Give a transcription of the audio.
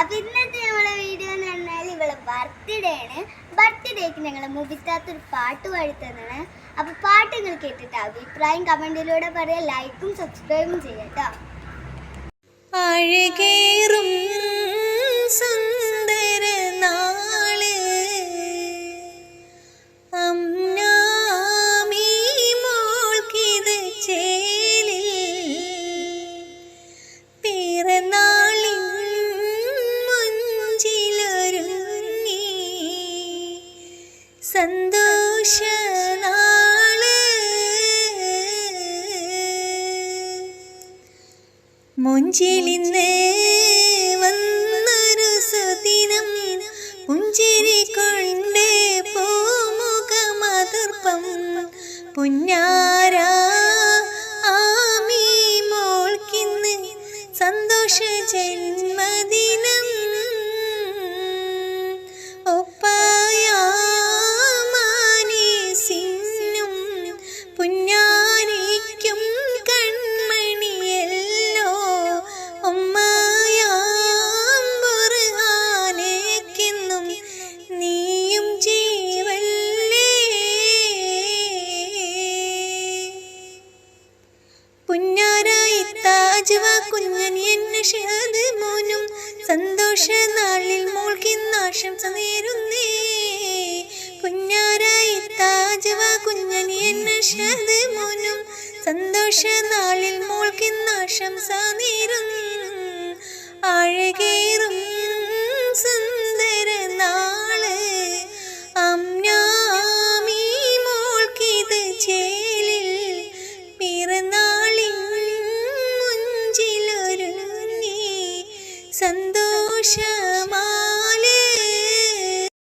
അപ്പോൾ ഇന്നത്തെ നമ്മളെ വീഡിയോ എന്ന് പറഞ്ഞാൽ ഇവളെ ബർത്ത്ഡേ ആണ്. ബർത്ത്ഡേക്ക് ഞങ്ങൾ മുബിത്താത്തൊരു പാട്ട് പാടി തന്നാണ്. അപ്പോൾ പാട്ട് നിങ്ങൾ കേട്ടിട്ട് അഭിപ്രായം കമൻറ്റിലൂടെ പറയാം, ലൈക്കും സബ്സ്ക്രൈബും ചെയ്യാം കേട്ടോ. അഴകേറും സുന്ദര നാള് അമ്നാമീ മോൾക്കിത് ചേലിൽ പിറന്നാളിൻ മുഞ്ചിലൊരുങ്ങി സന്തോഷനാള് മുഞ്ചിലിന്ന് വന്നൊരു സുദിനം പുഞ്ചിരി കൊണ്ട് പൂമുഖമതർപ്പം പുന്നാര ആമീ മോൾക്കിന്ന് സന്തോഷ ജന്മദിനം ഒപ്പായാമാനീസിനും പുന്നാരിക്കും കൺമണിയല്ലോ ഒമ്മയാമ്പുറഹാനേക്കെന്നും നീയും ജീവല്ലേ പുന്നാരായി താജുവ കുഞ്ഞനി എന്നെ ഷഹദ് മോനും സന്തോഷ നാളിൽ മോൾക്കിന്ന് ആശംസ നേരുന്നേ പുന്നാരായി താജുവ കുഞ്ഞനി എന്നെ ഷഹദ് മോനും സന്തോഷ നാളിൽ മോൾക്കിന്ന് ആശംസ നേരുന്നു അഴകേറും സുന്ദര നാള് അമ്നാമീ മോൾക്കിത് ചേലിൽ പിറന്നാളിൻ മുഞ്ചിലൊരുങ്ങി സന്തോഷമാ